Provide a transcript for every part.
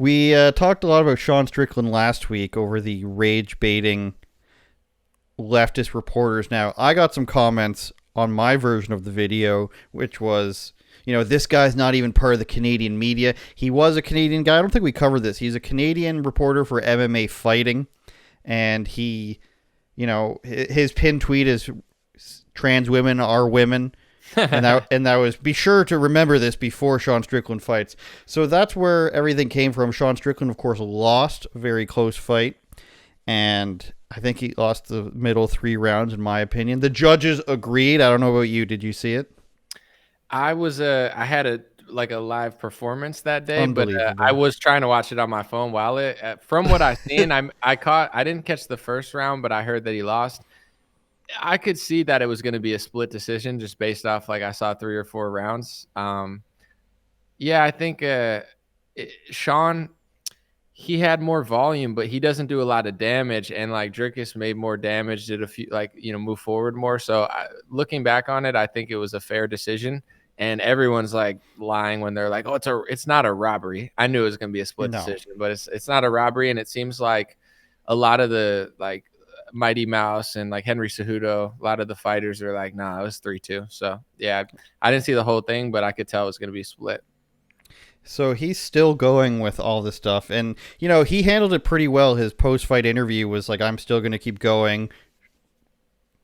We talked a lot about Sean Strickland last week over the rage baiting leftist reporters. Now, I got some comments on my version of the video, which was, this guy's not even part of the Canadian media. He was a Canadian guy. I don't think we covered this. He's a Canadian reporter for MMA fighting, and he, his pinned tweet is "Trans women are women." and that was, be sure to remember this before Sean Strickland fights. So that's where everything came from. Sean Strickland, of course, lost a very close fight, and I think he lost the middle 3 rounds, in my opinion. The judges agreed. I don't know about you. Did you see it? I had a live performance that day, but I Unbelievable. was trying to watch it on my phone while from what I seen, I didn't catch the first round, but I heard that he lost. I could see that it was going to be a split decision just based off, I saw 3 or 4 rounds. Yeah, I think Sean, he had more volume, but he doesn't do a lot of damage. And Drickus made more damage, did a few, move forward more. So looking back on it, I think it was a fair decision. And everyone's lying when they're like, "Oh, it's not a robbery." I knew it was going to be a split decision, but it's not a robbery. And it seems like a lot of the Mighty Mouse and Henry Cejudo, a lot of the fighters are like, "Nah, it was 3-2." So yeah, I didn't see the whole thing, but I could tell it was going to be split. So he's still going with all this stuff. And, he handled it pretty well. His post-fight interview was like, "I'm still going to keep going.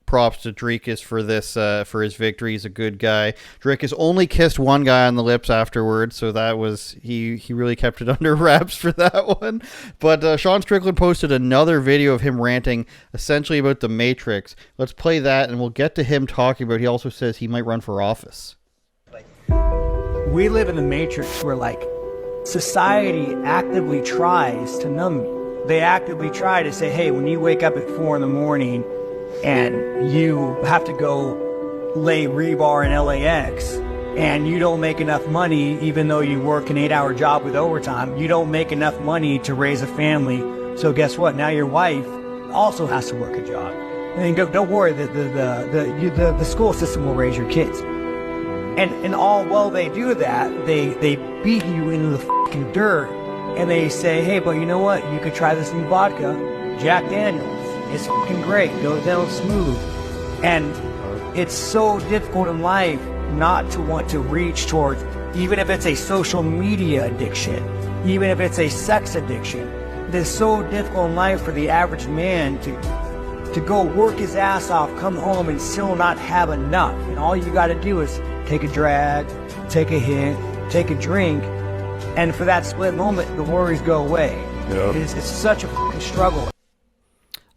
Props to Dricus for this, for his victory. He's a good guy." Dricus only kissed one guy on the lips afterwards, so that was, he really kept it under wraps for that one. But Sean Strickland posted another video of him ranting essentially about the Matrix. Let's play that, and we'll get to him talking about, he also says he might run for office. We live in the Matrix where society actively tries to numb you. They actively try to say, hey, when you wake up at 4 in the morning and you have to go lay rebar in LAX and you don't make enough money, even though you work an 8-hour job with overtime, you don't make enough money to raise a family. So guess what? Now your wife also has to work a job. And then don't worry, the school system will raise your kids. And all while they do that, they beat you into the fucking dirt, and they say, hey, but you know what? You could try this new vodka, Jack Daniels. It's fucking great. Goes down smooth. And it's so difficult in life not to want to reach towards, even if it's a social media addiction, even if it's a sex addiction. It's so difficult in life for the average man to go work his ass off, come home, and still not have enough. And all you got to do is take a drag, take a hit, take a drink, and for that split moment, the worries go away. Yep. It's such a fucking struggle.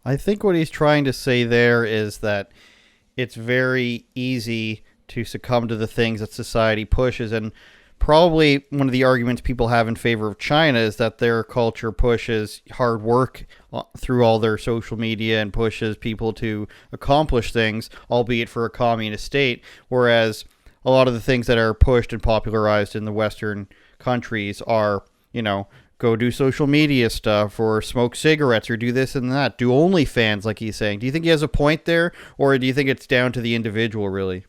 I think what he's trying to say there is that it's very easy to succumb to the things that society pushes, and probably one of the arguments people have in favor of China is that their culture pushes hard work through all their social media and pushes people to accomplish things, albeit for a communist state, whereas a lot of the things that are pushed and popularized in the Western countries are, go do social media stuff or smoke cigarettes or do this and that, do OnlyFans, like he's saying. Do you think he has a point there, or do you think it's down to the individual, really?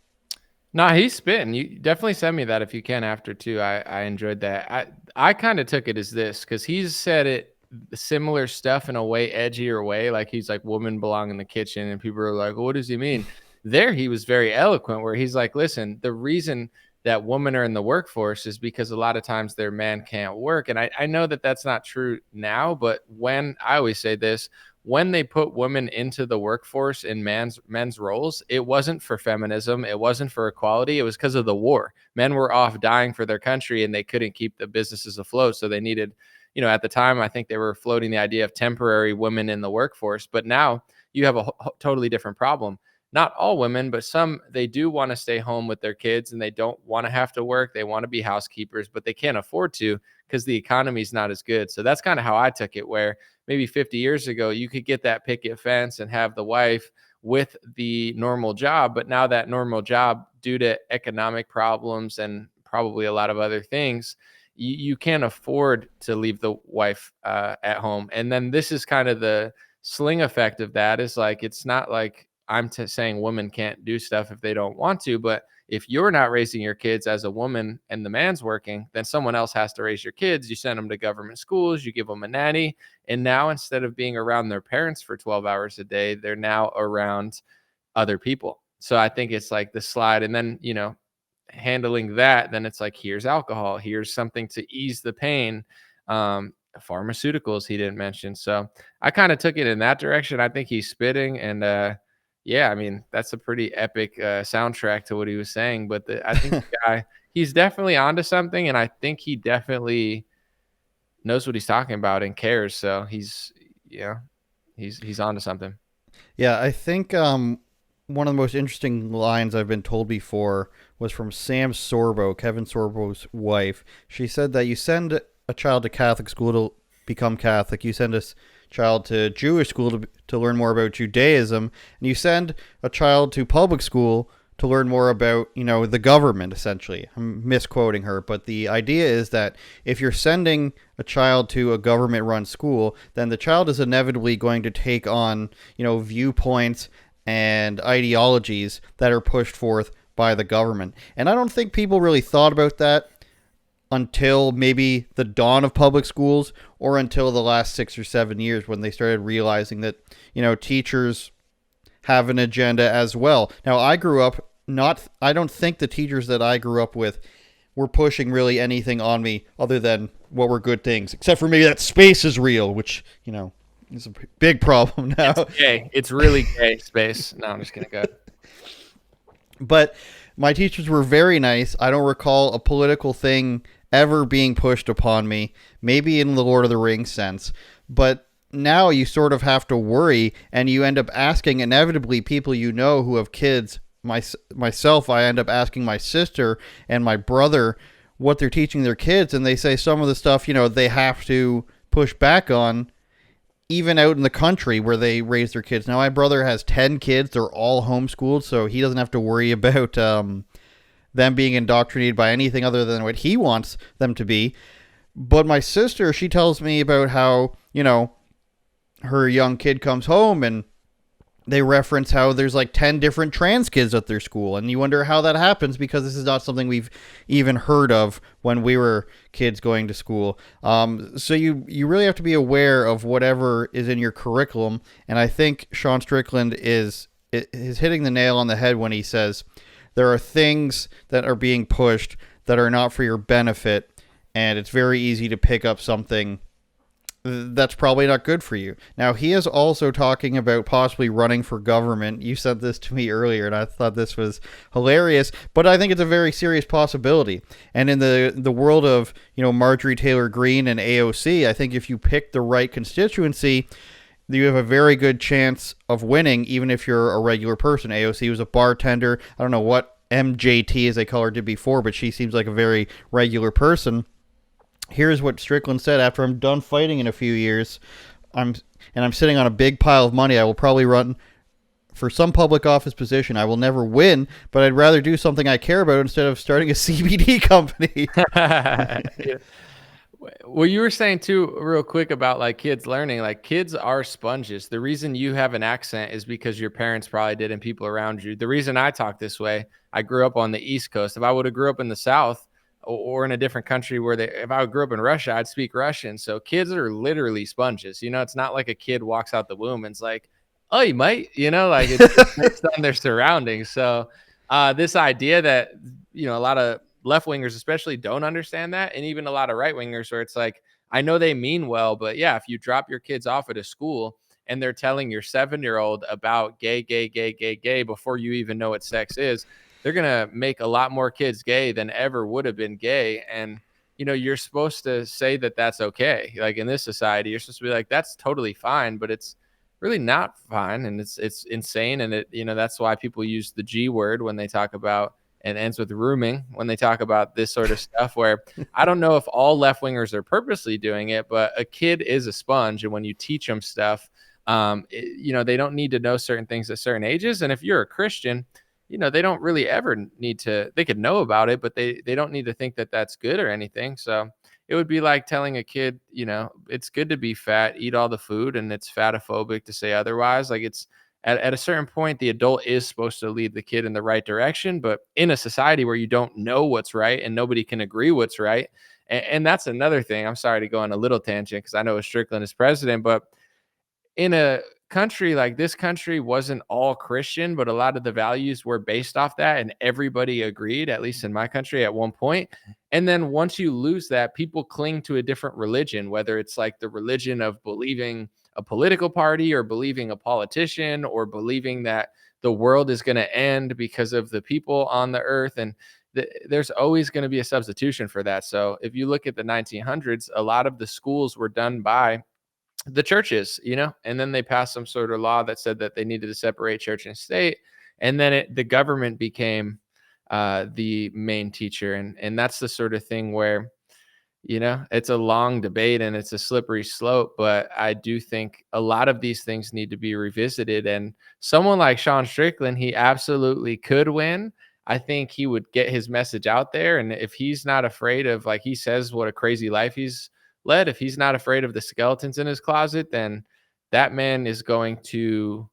Nah, he's spitting. You definitely send me that if you can after too. I enjoyed that. I kind of took it as this, because he's said it similar stuff in a way edgier way. He's like, women belong in the kitchen, and people are like, well, what does he mean? There he was very eloquent, where he's like, listen, the reason that women are in the workforce is because a lot of times their man can't work. And I know that that's not true now, but when I always say this, when they put women into the workforce in men's roles, it wasn't for feminism. It wasn't for equality. It was because of the war. Men were off dying for their country, and they couldn't keep the businesses afloat. So they needed, at the time, I think they were floating the idea of temporary women in the workforce. But now you have a totally different problem. Not all women, but some, they do want to stay home with their kids, and they don't want to have to work. They want to be housekeepers, but they can't afford to because the economy is not as good. So that's kind of how I took it, where maybe 50 years ago, you could get that picket fence and have the wife with the normal job. But now that normal job, due to economic problems and probably a lot of other things, you can't afford to leave the wife at home. And then this is kind of the sling effect of that, is it's not like I'm saying women can't do stuff if they don't want to, but if you're not raising your kids as a woman and the man's working, then someone else has to raise your kids. You send them to government schools, you give them a nanny. And now instead of being around their parents for 12 hours a day, they're now around other people. So I think it's like the slide. And then, handling that, then it's like, here's alcohol, here's something to ease the pain. Pharmaceuticals he didn't mention. So I kind of took it in that direction. I think he's spitting, and yeah, I mean, that's a pretty epic soundtrack to what he was saying. But I think the guy, he's definitely onto something, and I think he definitely knows what he's talking about and cares. So he's onto something. Yeah, I think one of the most interesting lines I've been told before was from Sam Sorbo, Kevin Sorbo's wife. She said that you send a child to Catholic school to become Catholic. You send a child to Jewish school to learn more about Judaism, and you send a child to public school to learn more about, the government, essentially. I'm misquoting her, but the idea is that if you're sending a child to a government-run school, then the child is inevitably going to take on, viewpoints and ideologies that are pushed forth by the government. And I don't think people really thought about that until maybe the dawn of public schools, or until the last 6 or 7 years when they started realizing that, teachers have an agenda as well. Now, I don't think the teachers that I grew up with were pushing really anything on me other than what were good things, except for maybe that space is real, which, is a big problem now. It's gay. It's really gay, space. No, I'm just going to go. But my teachers were very nice. I don't recall a political thing ever being pushed upon me, maybe in the Lord of the Rings sense. But now you sort of have to worry, and you end up asking inevitably people who have kids. Myself, I end up asking my sister and my brother what they're teaching their kids, and they say some of the stuff, they have to push back on, even out in the country where they raise their kids. Now, my brother has 10 kids. They're all homeschooled, so he doesn't have to worry about them being indoctrinated by anything other than what he wants them to be. But my sister, she tells me about how, her young kid comes home and they reference how there's like 10 different trans kids at their school. And you wonder how that happens, because this is not something we've even heard of when we were kids going to school. So you really have to be aware of whatever is in your curriculum. And I think Sean Strickland is hitting the nail on the head when he says there are things that are being pushed that are not for your benefit. And it's very easy to pick up something that's probably not good for you. Now, he is also talking about possibly running for government. You said this to me earlier, and I thought this was hilarious, but I think it's a very serious possibility. And in the world of, Marjorie Taylor Greene and AOC, I think if you pick the right constituency, you have a very good chance of winning, even if you're a regular person. AOC was a bartender. I don't know what MJT, as they call her, did before, but she seems like a very regular person. Here's what Strickland said: after I'm done fighting in a few years, I'm sitting on a big pile of money, I will probably run for some public office position. I will never win, but I'd rather do something I care about instead of starting a CBD company. Yeah. Well, you were saying too, real quick, about like kids learning. Like, kids are sponges. The reason you have an accent is because your parents probably did and people around you. The reason I talk this way, I grew up on the East Coast. If I would have grew up in the South or in a different country if I grew up in Russia, I'd speak Russian. So kids are literally sponges. It's not like a kid walks out the womb and it's like, oh, you might, like it's based on their surroundings. So this idea that, a lot of left wingers especially don't understand that. And even a lot of right wingers where it's like, I know they mean well, but yeah, if you drop your kids off at a school and they're telling your 7-year-old about gay before you even know what sex is, they're going to make a lot more kids gay than ever would have been gay. And, you're supposed to say that that's okay. Like, in this society, you're supposed to be like, that's totally fine, but it's really not fine. And it's insane. And that's why people use the G word when they talk about, and ends with rooming, when they talk about this sort of stuff, where I don't know if all left wingers are purposely doing it, but a kid is a sponge. And when you teach them stuff, they don't need to know certain things at certain ages. And if you're a Christian, they don't really ever need to, they could know about it, but they don't need to think that that's good or anything. So it would be like telling a kid, it's good to be fat, eat all the food, and it's fatophobic to say otherwise. Like, it's At a certain point, the adult is supposed to lead the kid in the right direction. But in a society where you don't know what's right and nobody can agree what's right, and that's another thing. I'm sorry to go on a little tangent because I know Strickland is president, but in a country like this country wasn't all Christian, but a lot of the values were based off that, and everybody agreed, at least in my country at one point. And then once you lose that, people cling to a different religion, whether it's like the religion of believing a political party or believing a politician or believing that the world is going to end because of the people on the earth. And there's always going to be a substitution for that. So if you look at the 1900s, a lot of the schools were done by the churches, and then they passed some sort of law that said that they needed to separate church and state. And then the government became the main teacher. And that's the sort of thing where, it's a long debate and it's a slippery slope, but I do think a lot of these things need to be revisited. And someone like Sean Strickland, he absolutely could win. I think he would get his message out there. And if he's not afraid of, like he says, what a crazy life he's led, if he's not afraid of the skeletons in his closet, then that man is going to,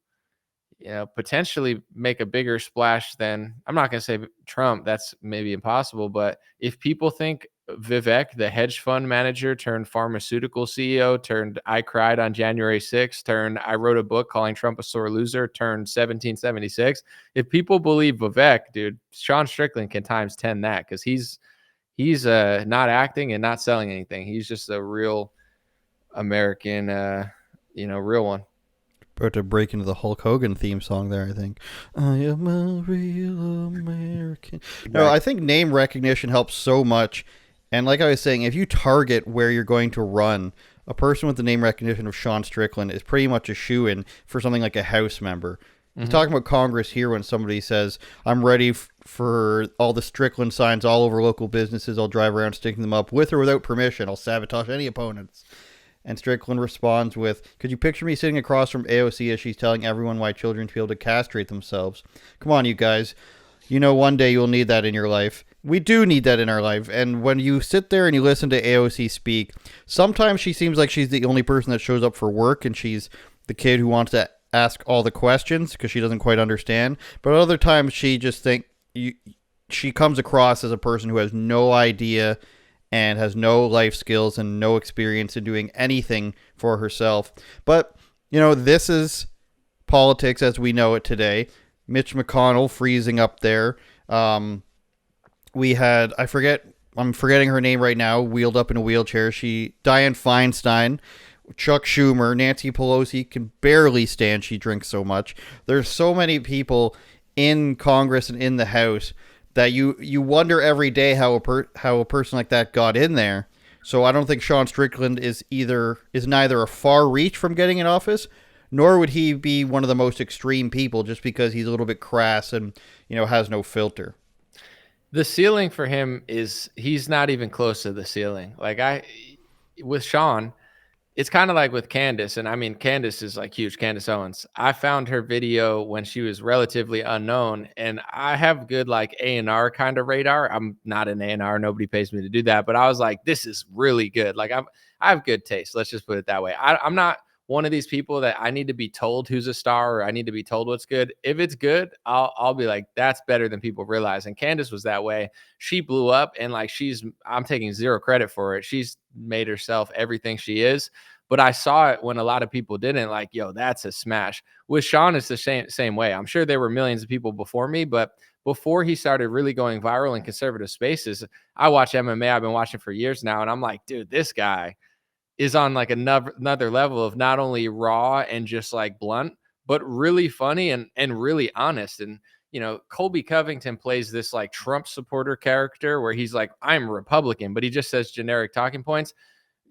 potentially make a bigger splash than, I'm not going to say Trump, that's maybe impossible, but if people think Vivek, the hedge fund manager turned pharmaceutical CEO, turned I cried on January 6th, turned I wrote a book calling Trump a sore loser, turned 1776. If people believe Vivek, dude, Sean Strickland can times 10 that, because he's not acting and not selling anything. He's just a real American, real one. About to break into the Hulk Hogan theme song there, I think. I am a real American. Exactly. No, I think name recognition helps so much. And like I was saying, if you target where you're going to run, a person with the name recognition of Sean Strickland is pretty much a shoo-in for something like a House member. He's talking about Congress here when somebody says, I'm ready for all the Strickland signs all over local businesses. I'll drive around sticking them up with or without permission. I'll sabotage any opponents. And Strickland responds with, could you picture me sitting across from AOC as she's telling everyone why children should be able to castrate themselves? Come on, you guys. One day you'll need that in your life. We do need that in our life. And when you sit there and you listen to AOC speak, sometimes she seems like she's the only person that shows up for work and she's the kid who wants to ask all the questions because she doesn't quite understand. But other times she just she comes across as a person who has no idea and has no life skills and no experience in doing anything for herself. But, this is politics as we know it today. Mitch McConnell freezing up there. We had, I'm forgetting her name right now, wheeled up in a wheelchair. Dianne Feinstein, Chuck Schumer, Nancy Pelosi can barely stand. She drinks so much. There's so many people in Congress and in the House that you wonder every day how a person like that got in there. So I don't think Sean Strickland is neither a far reach from getting in office, nor would he be one of the most extreme people just because he's a little bit crass and has no filter. The ceiling for him he's not even close to the ceiling. With Sean, it's kind of like with Candace, and I mean, Candace is like huge, Candace Owens. I found her video when she was relatively unknown, and I have good like A&R kind of radar. I'm not an A&R, nobody pays me to do that, but I was like, this is really good. Like I have good taste. Let's just put it that way. I'm not one of these people that I need to be told who's a star or I need to be told what's good. If it's good, I'll be like, that's better than people realize. And Candace was that way. She blew up and like I'm taking zero credit for it. She's made herself everything she is. But I saw it when a lot of people didn't, like, yo, that's a smash. With Sean, it's the same way. I'm sure there were millions of people before me, but before he started really going viral in conservative spaces, I watch MMA. I've been watching for years now. And I'm like, dude, this guy is on like another level of not only raw and just like blunt, but really funny and really honest. And, Colby Covington plays this like Trump supporter character where he's like, I'm Republican, but he just says generic talking points.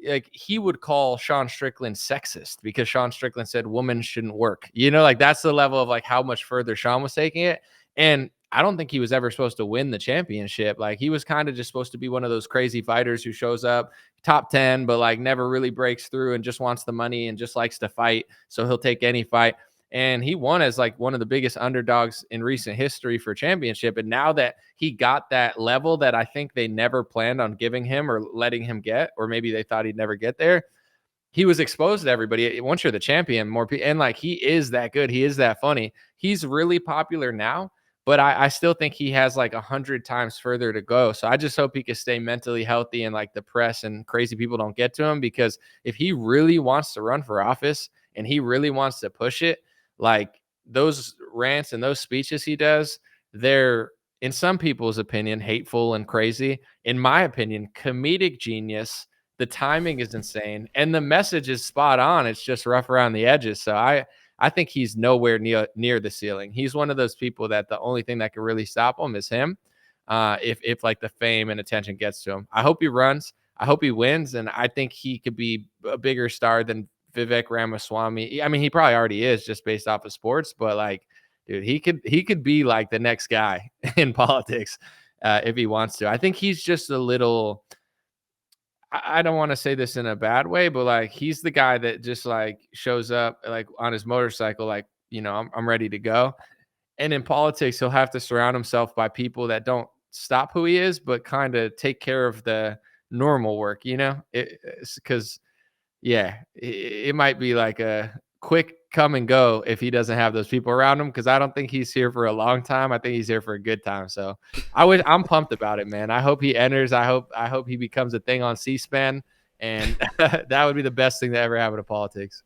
Like he would call Sean Strickland sexist because Sean Strickland said women shouldn't work. Like that's the level of like how much further Sean was taking it. And I don't think he was ever supposed to win the championship. Like he was kind of just supposed to be one of those crazy fighters who shows up top 10, but like never really breaks through and just wants the money and just likes to fight. So he'll take any fight. And he won as like one of the biggest underdogs in recent history for championship. And now that he got that level that I think they never planned on giving him or letting him get, or maybe they thought he'd never get there, he was exposed to everybody. Once you're the champion, more people, and like he is that good, he is that funny. He's really popular now, but I still think he has like 100 times further to go. So I just hope he can stay mentally healthy and like the press and crazy people don't get to him, because if he really wants to run for office and he really wants to push it, like those rants and those speeches he does, they're, in some people's opinion, hateful and crazy. In my opinion, comedic genius. The timing is insane and the message is spot on. It's just rough around the edges. So I think he's nowhere near the ceiling. He's one of those people that the only thing that can really stop him is him. If like the fame and attention gets to him. I hope he runs. I hope he wins, and I think he could be a bigger star than Vivek Ramaswamy. I mean, he probably already is just based off of sports, but like, dude, he could be like the next guy in politics if he wants to. I think he's just a little. I don't want to say this in a bad way, but like he's the guy that just like shows up like on his motorcycle, like, I'm ready to go. And in politics, he'll have to surround himself by people that don't stop who he is, but kind of take care of the normal work, because yeah, it might be like a quick come and go if he doesn't have those people around him, because I don't think he's here for a long time. I think he's here for a good time. So I'm pumped about it, man. I hope he enters. I hope he becomes a thing on C-SPAN, and that would be the best thing that ever happened to politics.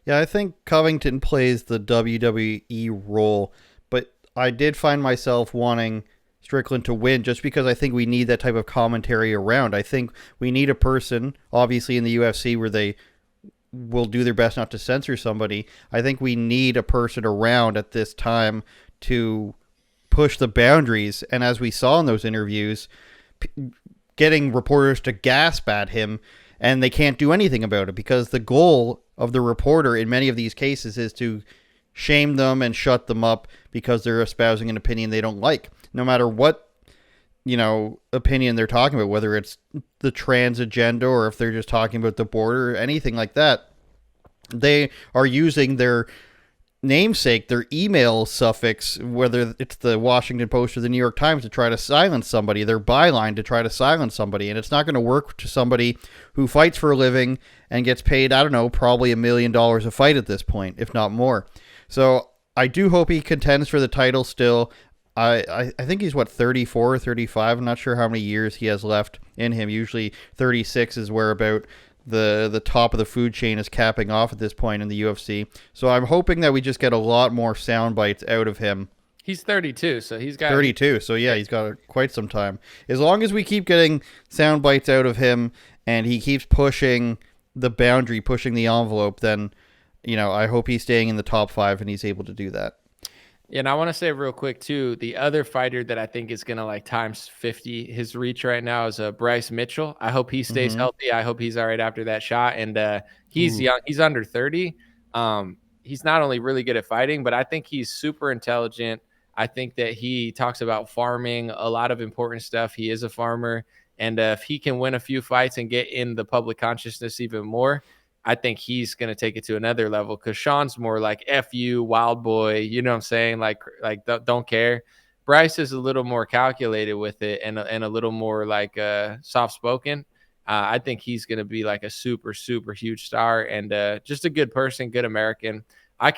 Yeah, I think Covington plays the WWE role, but I did find myself wanting Strickland to win just because I think we need that type of commentary around. I think we need a person, obviously in the UFC, where they will do their best not to censor somebody. I think we need a person around at this time to push the boundaries. And as we saw in those interviews, getting reporters to gasp at him, and they can't do anything about it because the goal of the reporter in many of these cases is to shame them and shut them up because they're espousing an opinion they don't like, no matter what, opinion they're talking about, whether it's the trans agenda or if they're just talking about the border or anything like that. They are using their namesake, their email suffix, whether it's the Washington Post or the New York Times, to try to silence somebody, their byline to try to silence somebody. And it's not going to work to somebody who fights for a living and gets paid, I don't know, probably $1 million a fight at this point, if not more. So I do hope he contends for the title still. I think he's, 34 or 35? I'm not sure how many years he has left in him. Usually 36 is where about the top of the food chain is capping off at this point in the UFC. So I'm hoping that we just get a lot more sound bites out of him. He's 32, so he's got 32. So yeah, he's got quite some time. As long as we keep getting sound bites out of him and he keeps pushing the boundary, pushing the envelope, then I hope he's staying in the top 5 and he's able to do that. Yeah, and I want to say real quick too, the other fighter that I think is going to like times 50 his reach right now is Bryce Mitchell. I hope he stays healthy. I hope he's all right after that shot. And he's young. He's under 30. He's not only really good at fighting, but I think he's super intelligent. I think that he talks about farming, a lot of important stuff. He is a farmer. And if he can win a few fights and get in the public consciousness even more, I think he's going to take it to another level, because Sean's more like F you, wild boy. You know what I'm saying? Like don't care. Bryce is a little more calculated with it and a little more like soft spoken. I think he's going to be like a super, super huge star and just a good person, good American. I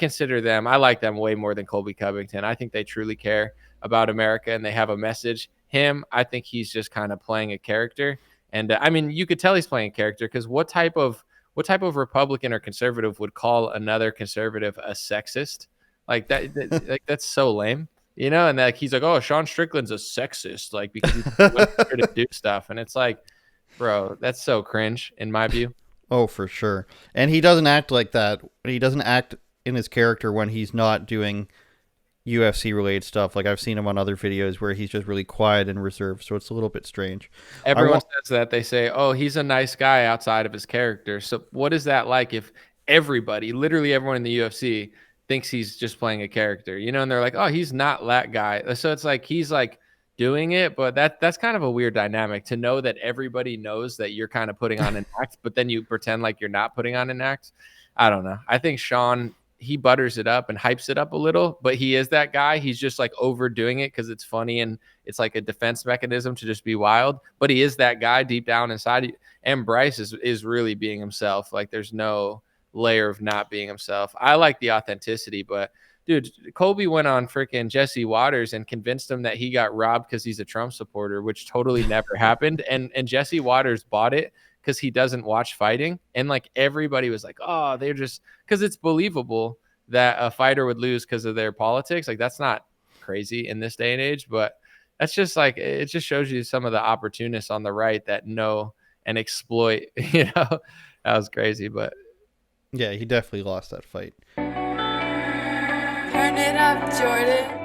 like them way more than Colby Covington. I think they truly care about America and they have a message. Him, I think he's just kind of playing a character. And I mean, you could tell he's playing a character, because what type of Republican or conservative would call another conservative a sexist? Like that like that's so lame, and like he's like, oh, Sean Strickland's a sexist, like because he's here to do stuff. And it's like, bro, that's so cringe in my view. Oh, for sure. And he doesn't act like that. He doesn't act in his character when he's not doing UFC related stuff. Like I've seen him on other videos where he's just really quiet and reserved, so it's a little bit strange. Everyone says that. They say, oh, he's a nice guy outside of his character. So what is that like if everybody, literally everyone in the UFC, thinks he's just playing a character, and they're like, oh, he's not that guy. So it's like he's like doing it, but that's kind of a weird dynamic, to know that everybody knows that you're kind of putting on an act, but then you pretend like you're not putting on an act. I don't know. I think Sean, he butters it up and hypes it up a little, but he is that guy. He's just like overdoing it because it's funny and it's like a defense mechanism to just be wild. But he is that guy deep down inside. And Bryce is really being himself. Like there's no layer of not being himself. I like the authenticity, but dude, Colby went on freaking Jesse Waters and convinced him that he got robbed because he's a Trump supporter, which totally never happened. And Jesse Waters bought it because he doesn't watch fighting. And like everybody was like, oh, they're just because it's believable that a fighter would lose because of their politics. Like that's not crazy in this day and age, but that's just like it just shows you some of the opportunists on the right that know and exploit, you know. That was crazy, but yeah, he definitely lost that fight. Turn it up, Jordan.